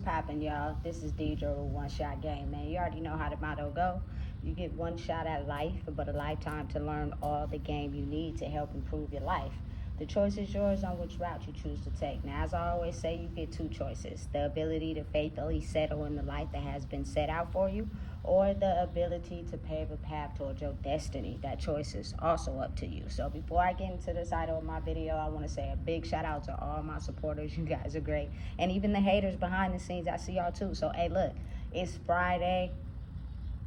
poppin', y'all? This is Deidre with One Shot Game, man. You already know how the motto go. You get one shot at life, but a lifetime to learn all the game you need to help improve your life. The choice is yours on which route you choose to take. Now, as I always say, you get two choices. The ability to faithfully settle in the life that has been set out for you, or the ability to pave a path towards your destiny. That choice is also up to you. So before I get into the title of my video, I want to say a big shout out to all my supporters. You guys are great. And even the haters behind the scenes, I see y'all too. So, hey, look, it's Friday.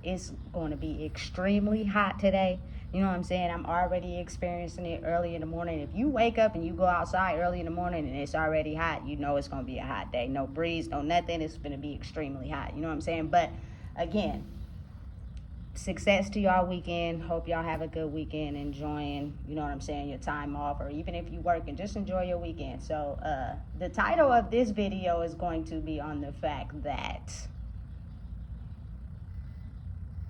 It's going to be extremely hot today. You know what I'm saying? I'm already experiencing it early in the morning. If you wake up and you go outside early in the morning and it's already hot, you know it's going to be a hot day. No breeze, no nothing. It's going to be extremely hot. You know what I'm saying? But again, success to y'all weekend. Hope y'all have a good weekend, enjoying, you know what I'm saying, your time off, or even if you working, just enjoy your weekend. So the title of this video is going to be on the fact that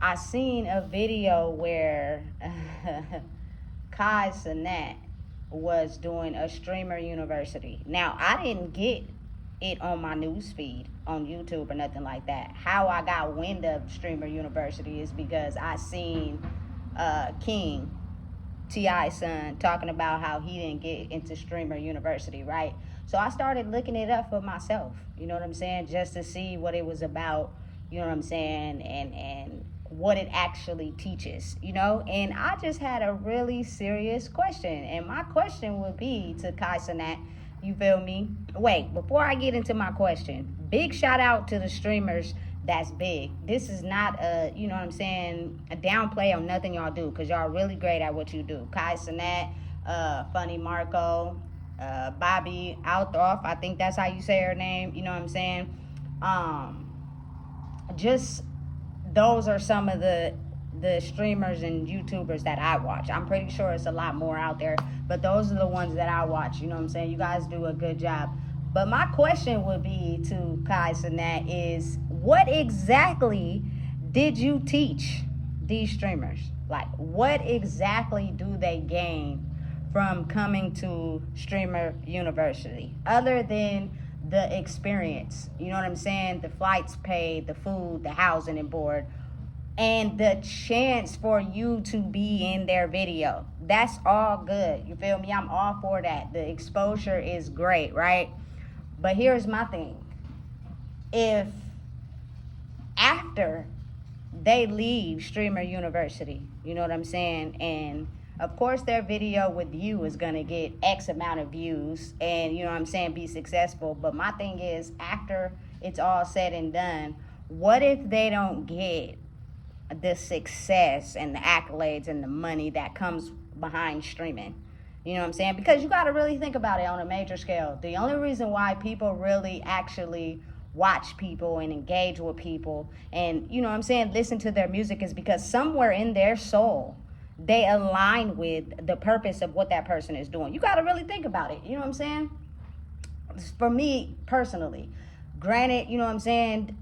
I seen a video where Kai Cenat was doing a streamer university. Now, I didn't get it on my news feed on YouTube or nothing like that. How I got wind of streamer university is because I seen King, T.I.'s son, talking about how he didn't get into streamer university, right? So I started looking it up for myself, you know what I'm saying, just to see what it was about, you know what I'm saying, and what it actually teaches, you know. And I just had a really serious question, and my question would be to Kai Cenat, you feel me? Wait, before I get into my question, big shout out to the streamers that's big. This is not a, you know what I'm saying, a downplay on nothing y'all do, because y'all really great at what you do. Kai Cenat, Funny Marco, Bobby Althorf, I think that's how you say her name, you know what I'm saying? Just those are some of the streamers and YouTubers that I watch. I'm pretty sure it's a lot more out there, but those are the ones that I watch. You know what I'm saying? You guys do a good job. But my question would be to Kai Cenat is, what exactly did you teach these streamers? Like, what exactly do they gain from coming to streamer university, other than the experience? You know what I'm saying? The flights paid, the food, the housing and board, and the chance for you to be in their video. That's all good. You feel me? I'm all for that. The exposure is great, right? But here's my thing. If after they leave streamer university, you know what I'm saying, and of course their video with you is going to get X amount of views and, you know what I'm saying, be successful. But my thing is, after it's all said and done, what if they don't get the success and the accolades and the money that comes behind streaming? You know what I'm saying? Because you got to really think about it on a major scale. The only reason why people really actually watch people and engage with people and, you know what I'm saying, listen to their music is because somewhere in their soul they align with the purpose of what that person is doing. You got to really think about it. You know what I'm saying? For me personally, granted, you know what I'm saying,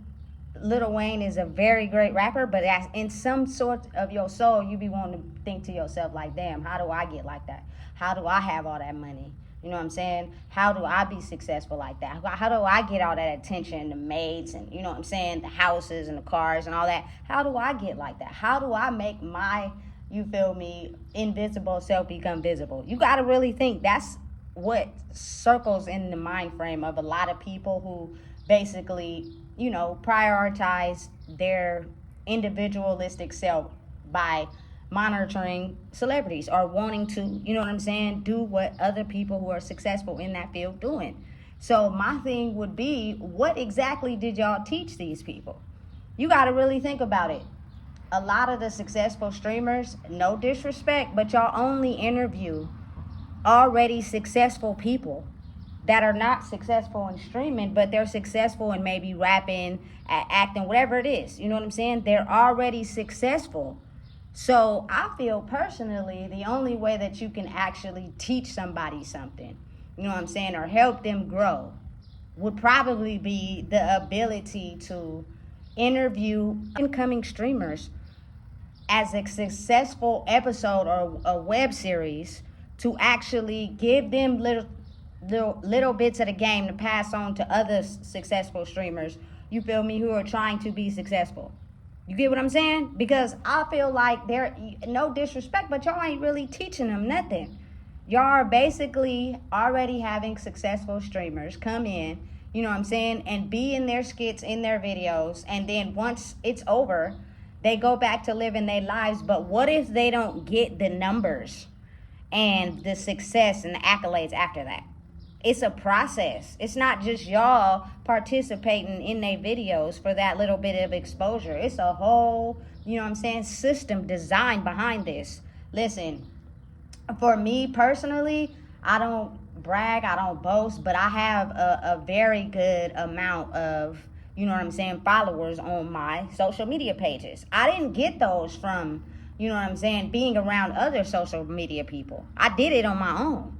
Lil Wayne is a very great rapper, but as in some sort of your soul, you be wanting to think to yourself like, damn, how do I get like that? How do I have all that money? You know what I'm saying? How do I be successful like that? How do I get all that attention, the maids and, you know what I'm saying, the houses and the cars and all that? How do I get like that? How do I make my, you feel me, invisible self become visible? You got to really think. That's what circles in the mind frame of a lot of people who basically, you know, prioritize their individualistic self by monitoring celebrities or wanting to, you know what I'm saying, do what other people who are successful in that field doing. So my thing would be, what exactly did y'all teach these people? You got to really think about it. A lot of the successful streamers, no disrespect, but y'all only interview already successful people that are not successful in streaming, but they're successful in maybe rapping, acting, whatever it is. You know what I'm saying? They're already successful. So I feel personally the only way that you can actually teach somebody something, you know what I'm saying, or help them grow, would probably be the ability to interview incoming streamers as a successful episode or a web series, to actually give them little little bits of the game to pass on to other successful streamers, you feel me, who are trying to be successful. You get what I'm saying? Because I feel like they're, no disrespect, but y'all ain't really teaching them nothing. Y'all are basically already having successful streamers come in, you know what I'm saying, and be in their skits, in their videos, and then once it's over, they go back to living their lives. But what if they don't get the numbers and the success and the accolades after that? It's a process. It's not just y'all participating in their videos for that little bit of exposure. It's a whole, you know what I'm saying, system designed behind this. Listen, for me personally, I don't brag, I don't boast, but I have a very good amount of, you know what I'm saying, followers on my social media pages. I didn't get those from, you know what I'm saying, being around other social media people. I did it on my own.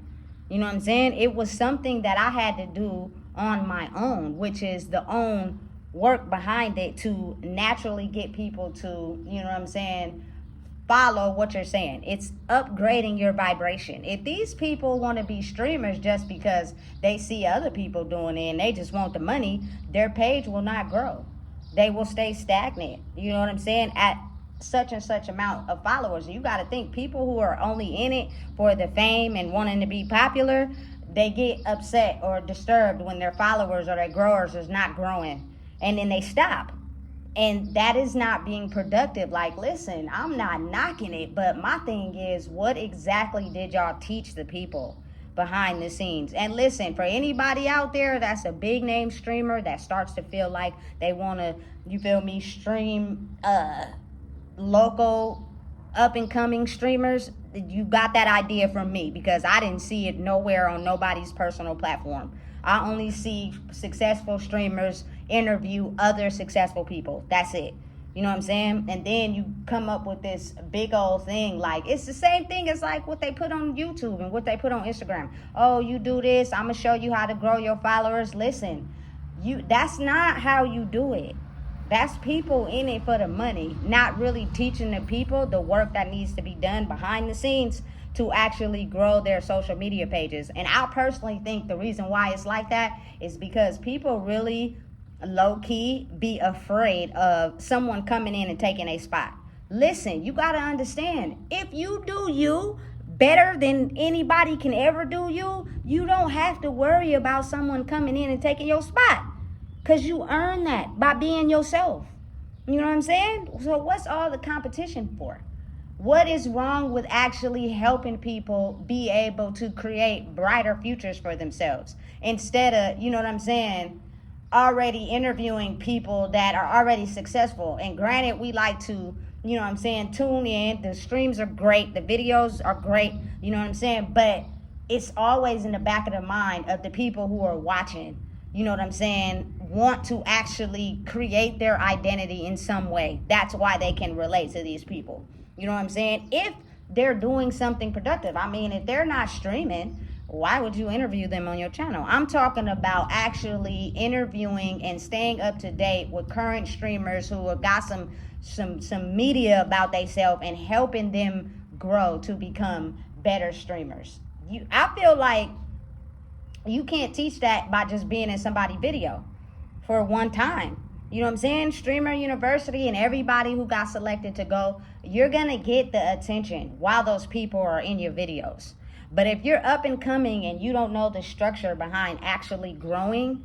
You know what I'm saying? It was something that I had to do on my own, which is the own work behind it to naturally get people to, you know what I'm saying, follow what you're saying. It's upgrading your vibration. If these people want to be streamers just because they see other people doing it and they just want the money, their page will not grow. They will stay stagnant. You know what I'm saying? At such and such amount of followers. You got to think, people who are only in it for the fame and wanting to be popular, they get upset or disturbed when their followers or their growers is not growing, and then they stop. And that is not being productive. Like, listen, I'm not knocking it, but my thing is, what exactly did y'all teach the people behind the scenes? And listen, for anybody out there that's a big name streamer that starts to feel like they want to, you feel me, stream local up and coming streamers, you got that idea from me, because I didn't see it nowhere on nobody's personal platform. I only see successful streamers interview other successful people. That's it. You know what I'm saying? And then you come up with this big old thing. Like, it's the same thing as like what they put on YouTube and what they put on Instagram. Oh, you do this, I'm gonna show you how to grow your followers. Listen, that's not how you do it. That's people in it for the money, not really teaching the people the work that needs to be done behind the scenes to actually grow their social media pages. And I personally think the reason why it's like that is because people really low-key be afraid of someone coming in and taking a spot. Listen, you got to understand, if you do you better than anybody can ever do you, you don't have to worry about someone coming in and taking your spot. Because you earn that by being yourself. You know what I'm saying? So what's all the competition for? What is wrong with actually helping people be able to create brighter futures for themselves? Instead of, you know what I'm saying, already interviewing people that are already successful. And granted, we like to, you know what I'm saying, tune in. The streams are great. The videos are great. You know what I'm saying? But it's always in the back of the mind of the people who are watching, you know what I'm saying, want to actually create their identity in some way. That's why they can relate to these people. You know what I'm saying? If they're doing something productive. I mean, if they're not streaming, why would you interview them on your channel? I'm talking about actually interviewing and staying up to date with current streamers who have got some media about themselves and helping them grow to become better streamers. I feel like you can't teach that by just being in somebody's video for one time. You know what I'm saying? Streamer University and everybody who got selected to go, you're going to get the attention while those people are in your videos. But if you're up and coming and you don't know the structure behind actually growing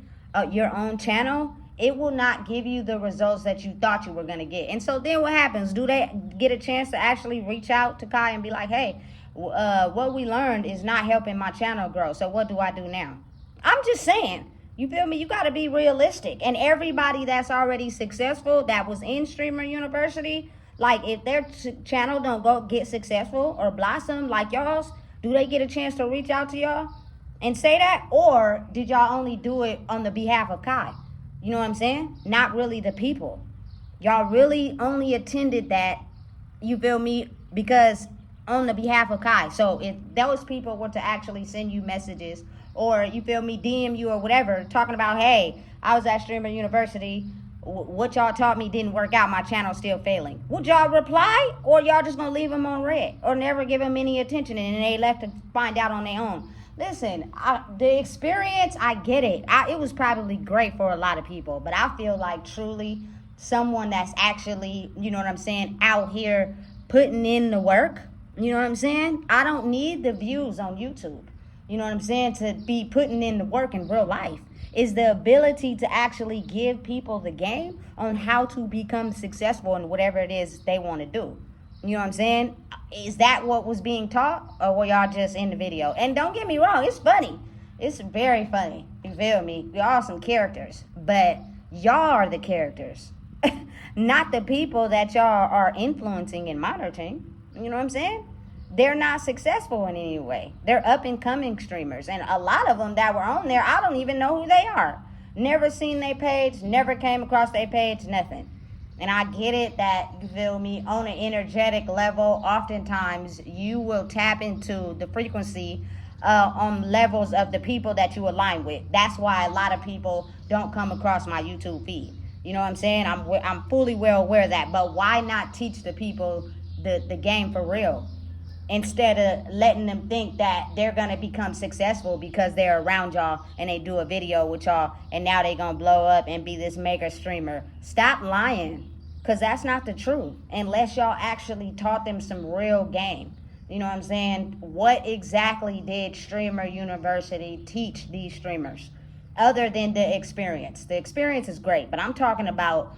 your own channel, it will not give you the results that you thought you were going to get. And so then what happens? Do they get a chance to actually reach out to Kai and be like, hey, what we learned is not helping my channel grow, so what do I do now? I'm just saying, you feel me? You got to be realistic. And everybody that's already successful that was in Streamer University, like if their channel don't go get successful or blossom like y'all's, do they get a chance to reach out to y'all and say that? Or did y'all only do it on the behalf of Kai? You know what I'm saying? Not really the people. Y'all really only attended that, you feel me, because on the behalf of Kai. So if those people were to actually send you messages or, you feel me, DM you or whatever, talking about, hey, I was at Streamer University, what y'all taught me didn't work out, my channel's still failing, would y'all reply, or y'all just gonna leave them on red or never give them any attention and they left to find out on their own? Listen, the experience, I get it. It was probably great for a lot of people, but I feel like truly someone that's actually, you know what I'm saying, out here putting in the work, you know what I'm saying? I don't need the views on YouTube, you know what I'm saying, to be putting in the work in real life. Is the ability to actually give people the game on how to become successful in whatever it is they want to do. You know what I'm saying? Is that what was being taught, or were y'all just in the video? And don't get me wrong, it's funny. It's very funny. You feel me? Y'all some characters, but y'all are the characters, not the people that y'all are influencing and monitoring. You know what I'm saying? They're not successful in any way. They're up and coming streamers, and a lot of them that were on there, I don't even know who they are. Never seen their page, never came across their page, nothing. And I get it that, you feel me, on an energetic level, oftentimes you will tap into the frequency on levels of the people that you align with. That's why a lot of people don't come across my YouTube feed. You know what I'm saying? I'm fully well aware of that. But why not teach the people the game for real? Instead of letting them think that they're going to become successful because they're around y'all and they do a video with y'all and now they're going to blow up and be this mega streamer. Stop lying, because that's not the truth unless y'all actually taught them some real game. You know what I'm saying? What exactly did Streamer University teach these streamers other than the experience? The experience is great, but I'm talking about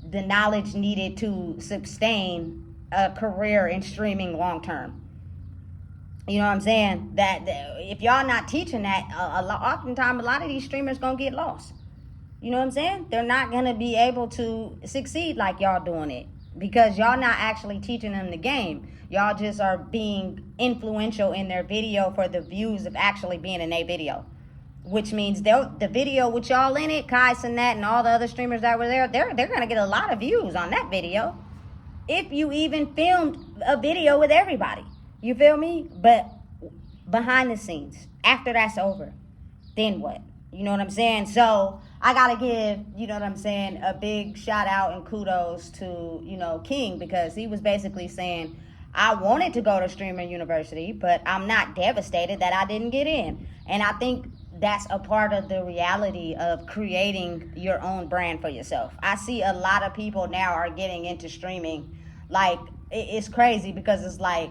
the knowledge needed to sustain a career in streaming long term. You know what I'm saying? That if y'all not teaching that, oftentimes a lot of these streamers gonna get lost. You know what I'm saying? They're not gonna be able to succeed like y'all doing it because y'all not actually teaching them the game. Y'all just are being influential in their video for the views of actually being in a video, which means the video with y'all in it, Kai Sinat and all the other streamers that were there, they're gonna get a lot of views on that video if you even filmed a video with everybody. You feel me? But behind the scenes, after that's over, then what? You know what I'm saying? So I got to give, you know what I'm saying, a big shout out and kudos to, you know, King, because he was basically saying, I wanted to go to Streamer University, but I'm not devastated that I didn't get in. And I think that's a part of the reality of creating your own brand for yourself. I see a lot of people now are getting into streaming. Like, it's crazy because it's like,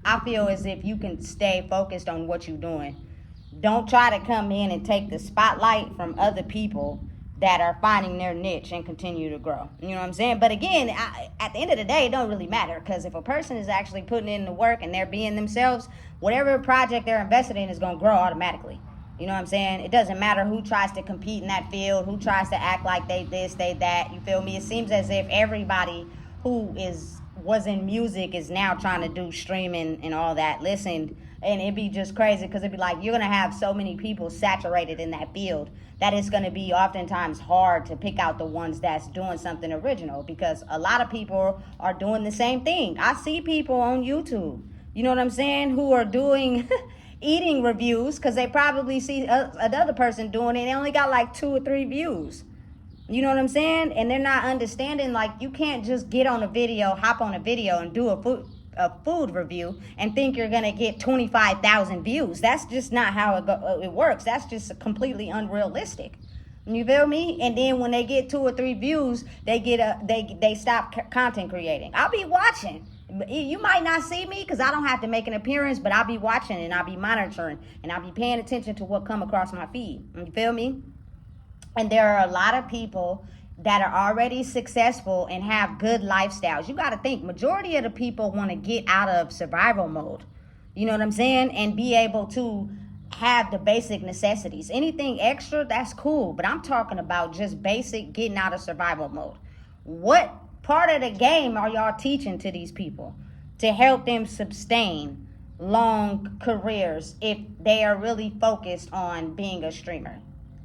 I feel as if you can stay focused on what you're doing. Don't try to come in and take the spotlight from other people that are finding their niche and continue to grow. You know what I'm saying? But again, at the end of the day, it don't really matter, because if a person is actually putting in the work and they're being themselves, whatever project they're invested in is going to grow automatically. You know what I'm saying? It doesn't matter who tries to compete in that field, who tries to act like they this, they that. You feel me? It seems as if everybody who was in music is now trying to do streaming and all that. Listen, and it'd be just crazy, because it'd be like you're going to have so many people saturated in that field that it's going to be oftentimes hard to pick out the ones that's doing something original, because a lot of people are doing the same thing. I see people on YouTube, you know what I'm saying, who are doing eating reviews because they probably see another person doing it. They only got like 2 or 3 views. You know what I'm saying? And they're not understanding, like, you can't just get on a video, hop on a video and do a food review and think you're going to get 25,000 views. That's just not how it works. That's just completely unrealistic. You feel me? And then when they get 2 or 3 views, they stop content creating. I'll be watching. You might not see me because I don't have to make an appearance, but I'll be watching and I'll be monitoring and I'll be paying attention to what come across my feed. You feel me? And there are a lot of people that are already successful and have good lifestyles. You got to think, majority of the people want to get out of survival mode. You know what I'm saying? And be able to have the basic necessities. Anything extra, that's cool. But I'm talking about just basic getting out of survival mode. What part of the game are y'all teaching to these people to help them sustain long careers if they are really focused on being a streamer?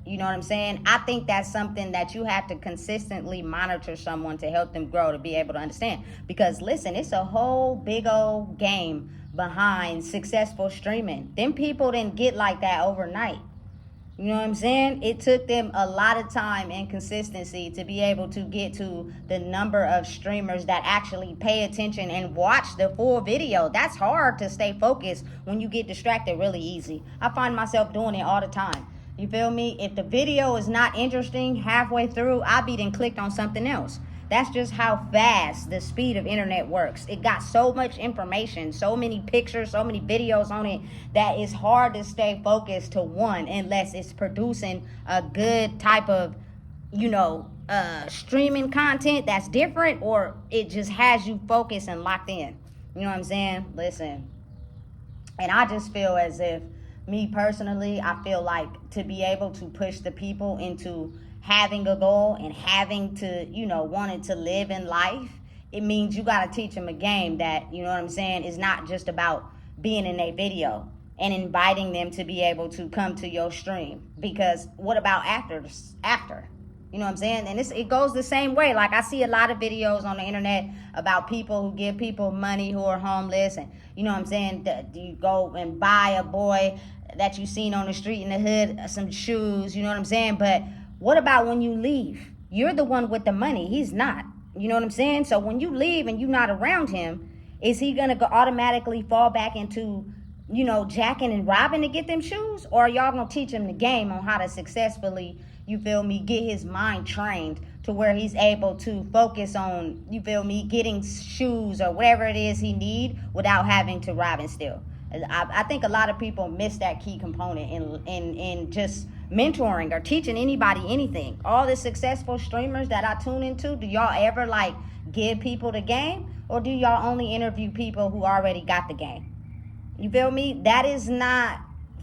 You know what I'm saying? I think that's something that you have to consistently monitor someone to help them grow, to be able to understand. Because listen, it's a whole big old game behind successful streaming. Them people didn't get like that overnight. You know what I'm saying? It took them a lot of time and consistency to be able to get to the number of streamers that actually pay attention and watch the full video. That's hard to stay focused when you get distracted really easy. I find myself doing it all the time. You feel me? If the video is not interesting halfway through, I be then clicked on something else. That's just how fast the speed of internet works. It got so much information, so many pictures, so many videos on it that it's hard to stay focused to one unless it's producing a good type of, streaming content that's different, or it just has you focused and locked in. You know what I'm saying? Listen. And I just feel as if, me personally, I feel like to be able to push the people into having a goal and having to, wanting to live in life, it means you got to teach them a game that, you know what I'm saying, is not just about being in a video and inviting them to be able to come to your stream. Because what about after? You know what I'm saying? And it goes the same way. Like, I see a lot of videos on the internet about people who give people money who are homeless. And, you know what I'm saying, you go and buy a boy that you seen on the street in the hood some shoes, you know what I'm saying? But what about when you leave? You're the one with the money. He's not. You know what I'm saying? So when you leave and you're not around him, is he going to automatically fall back into, jacking and robbing to get them shoes? Or are y'all going to teach him the game on how to successfully, you feel me, get his mind trained to where he's able to focus on, you feel me, getting shoes or whatever it is he need without having to rob and steal? I think a lot of people miss that key component in just mentoring or teaching anybody anything. All the successful streamers that I tune into, do y'all ever give people the game, or do y'all only interview people who already got the game? You feel me? That is not,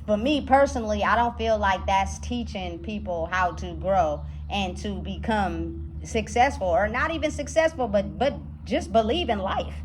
for me personally, I don't feel like that's teaching people how to grow and to become successful, or not even successful, but just believe in life.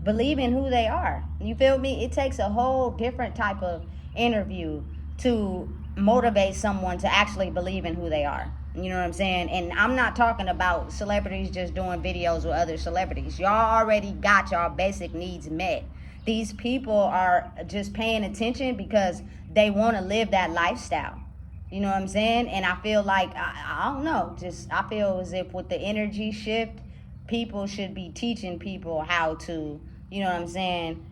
Believe in who they are. You feel me? It takes a whole different type of interview to motivate someone to actually believe in who they are. You know what I'm saying? And I'm not talking about celebrities just doing videos with other celebrities. Y'all already got y'all basic needs met. These people are just paying attention because they want to live that lifestyle. You know what I'm saying? And I feel like, I don't know, I feel as if with the energy shift, people should be teaching people how to, you know what I'm saying,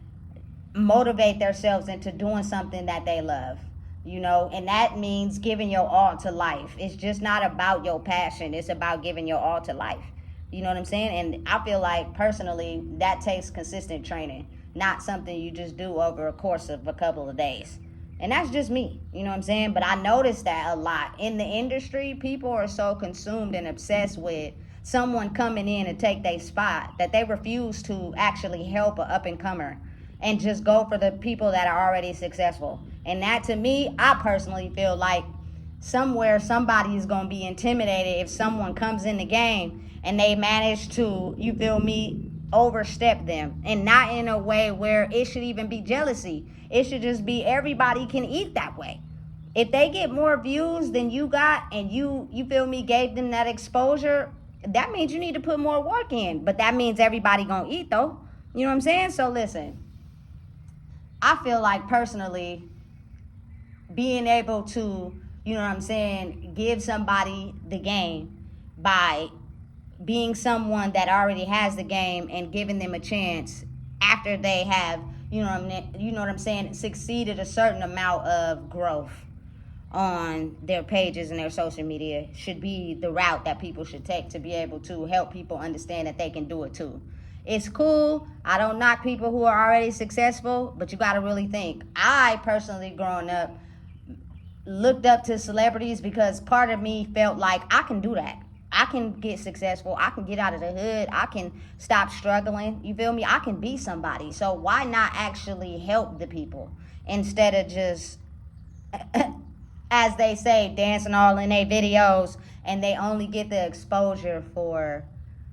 motivate themselves into doing something that they love, and that means giving your all to life. It's just not about your passion. It's about giving your all to life. You know what I'm saying? And I feel like, personally, that takes consistent training, not something you just do over a course of a couple of days. And that's just me, you know what I'm saying? But I noticed that a lot. In the industry, people are so consumed and obsessed with someone coming in and take their spot that they refuse to actually help an up-and-comer and just go for the people that are already successful. And that, to me, I personally feel like somewhere somebody is going to be intimidated if someone comes in the game and they manage to, you feel me, overstep them. And not in a way where it should even be jealousy. It should just be everybody can eat that way. If they get more views than you got and you feel me, gave them that exposure, that means you need to put more work in. But that means everybody gonna eat, though. You know what I'm saying? So listen, I feel like, personally, being able to, you know what I'm saying, give somebody the game by being someone that already has the game and giving them a chance after they have, you know what I'm saying, succeeded a certain amount of growth on their pages and their social media, should be the route that people should take to be able to help people understand that they can do it too. It's cool. I don't knock people who are already successful, but you got to really think. I personally, growing up, looked up to celebrities because part of me felt like I can do that. I can get successful. I can get out of the hood. I can stop struggling. You feel me? I can be somebody. So why not actually help the people instead of just, as they say, dancing all in their videos, and they only get the exposure for,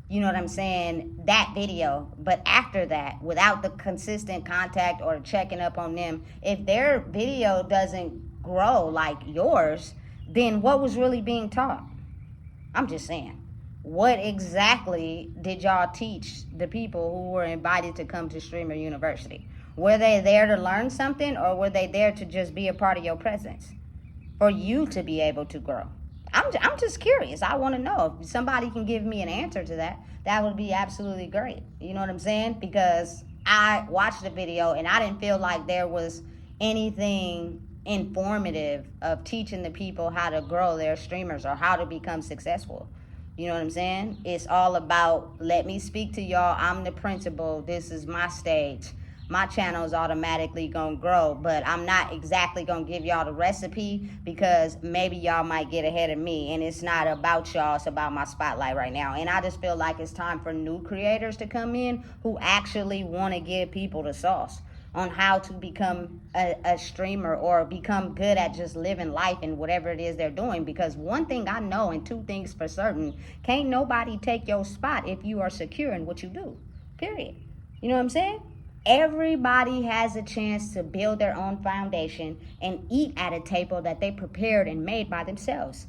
you know what I'm saying, that video. But after that, without the consistent contact or checking up on them, if their video doesn't grow like yours, then what was really being taught? I'm just saying, what exactly did y'all teach the people who were invited to come to Streamer University? Were they there to learn something, or were they there to just be a part of your presence? for you to be able to grow? I'm just curious. I want to know. If somebody can give me an answer to that, that would be absolutely great. You know what I'm saying? Because I watched the video and I didn't feel like there was anything informative of teaching the people how to grow their streamers or how to become successful. You know what I'm saying? It's all about, let me speak to y'all. I'm the principal. This is my stage. My channel is automatically going to grow, but I'm not exactly going to give y'all the recipe because maybe y'all might get ahead of me, and it's not about y'all. It's about my spotlight right now. And I just feel like it's time for new creators to come in who actually want to give people the sauce on how to become a streamer or become good at just living life and whatever it is they're doing. Because one thing I know and two things for certain, can't nobody take your spot if you are secure in what you do, period. You know what I'm saying? Everybody has a chance to build their own foundation and eat at a table that they prepared and made by themselves.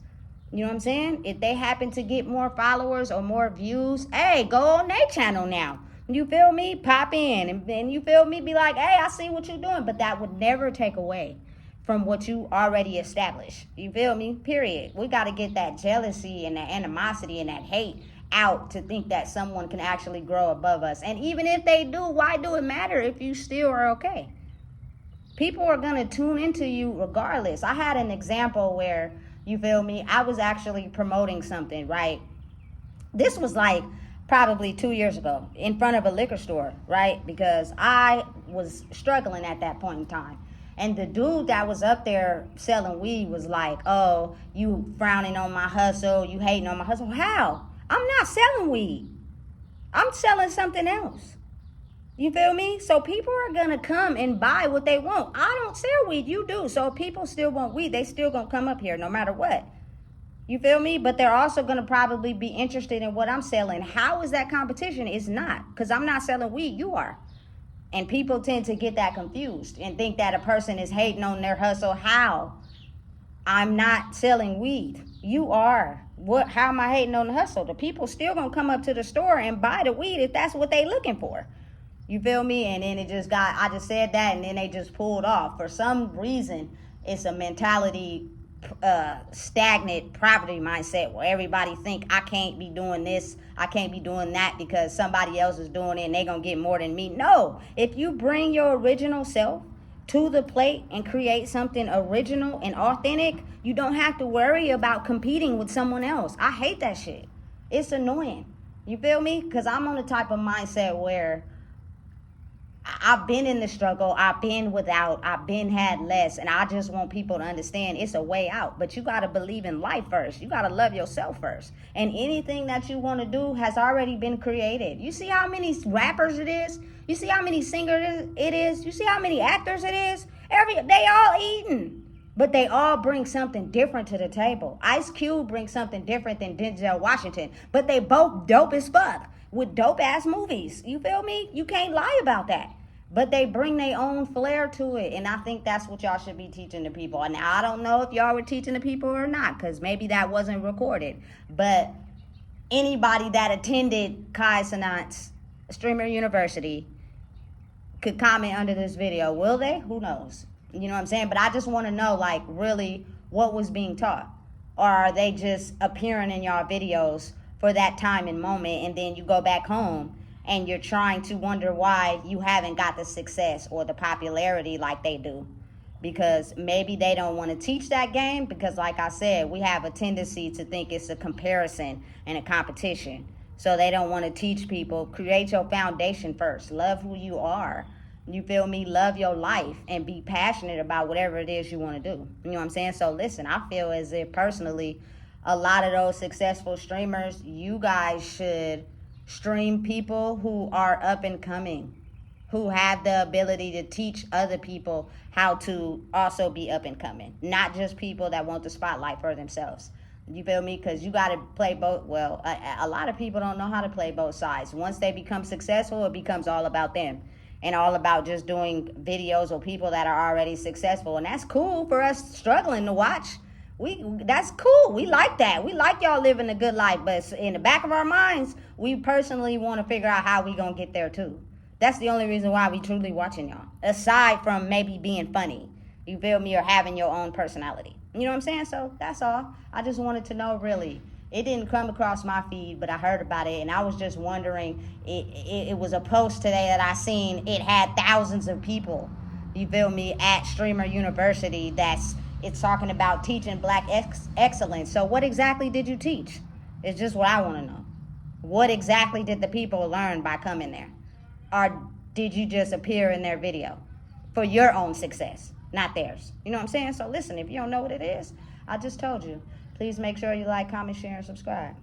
You know what I'm saying? If they happen to get more followers or more views, hey, go on their channel now. You feel me? Pop in and you feel me? Be like, hey, I see what you're doing. But that would never take away from what you already established. You feel me? Period. We got to get that jealousy and that animosity and that hate out to think that someone can actually grow above us. And even if they do, why do it matter if you still are okay? People are going to tune into you regardless. I had an example where, you feel me, I was actually promoting something, right? This was like probably 2 years ago in front of a liquor store, right? Because I was struggling at that point in time. And the dude that was up there selling weed was like, oh, you frowning on my hustle, you hating on my hustle. How? I'm not selling weed. I'm selling something else. You feel me? So people are going to come and buy what they want. I don't sell weed. You do. So if people still want weed, they still going to come up here no matter what. You feel me? But they're also going to probably be interested in what I'm selling. How is that competition? It's not. Because I'm not selling weed. You are. And people tend to get that confused and think that a person is hating on their hustle. How? I'm not selling weed. You are. What? How am I hating on the hustle? The people still going to come up to the store and buy the weed if that's what they looking for. You feel me? And then I just said that and then they just pulled off. For some reason, it's a mentality, stagnant poverty mindset where everybody think I can't be doing this, I can't be doing that because somebody else is doing it and they gonna get more than me. No, if you bring your original self to the plate and create something original and authentic, you don't have to worry about competing with someone else. I hate that shit. It's annoying. You feel me? Because I'm on the type of mindset where I've been in the struggle, I've been without, I've been had less, and I just want people to understand it's a way out. But you got to believe in life first. You got to love yourself first. And anything that you want to do has already been created. You see how many rappers it is? You see how many singers it is? You see how many actors it is? They all eating. But they all bring something different to the table. Ice Cube brings something different than Denzel Washington. But they both dope as fuck with dope ass movies. You feel me? You can't lie about that. But they bring their own flair to it. And I think that's what y'all should be teaching the people. And I don't know if y'all were teaching the people or not, because maybe that wasn't recorded. But anybody that attended Kai Sanat's Streamer University could comment under this video. Will they? Who knows? You know what I'm saying? But I just want to know, like, really what was being taught. Or are they just appearing in y'all videos for that time and moment, and then you go back home and you're trying to wonder why you haven't got the success or the popularity like they do? Because maybe they don't want to teach that game, because like I said, we have a tendency to think it's a comparison and a competition. So they don't want to teach people, create your foundation first. Love who you are. You feel me? Love your life and be passionate about whatever it is you want to do. You know what I'm saying? So listen, I feel as if personally, a lot of those successful streamers, you guys should stream people who are up and coming, who have the ability to teach other people how to also be up and coming, not just people that want the spotlight for themselves. You feel me? Because you got to play both. Well, a lot of people don't know how to play both sides. Once they become successful, it becomes all about them and all about just doing videos with people that are already successful. And that's cool for us struggling to watch. That's cool. We like that. We like y'all living a good life. But in the back of our minds, we personally want to figure out how we going to get there too. That's the only reason why we truly watching y'all. Aside from maybe being funny. You feel me? Or having your own personality. You know what I'm saying? So that's all. I just wanted to know, really. It didn't come across my feed, but I heard about it, and I was just wondering. It was a post today that I seen. It had thousands of people, you feel me, at Streamer University. It's talking about teaching black excellence. So what exactly did you teach? It's just what I want to know. What exactly did the people learn by coming there? Or did you just appear in their video for your own success, not theirs? You know what I'm saying? So listen, if you don't know what it is, I just told you. Please make sure you like, comment, share, and subscribe.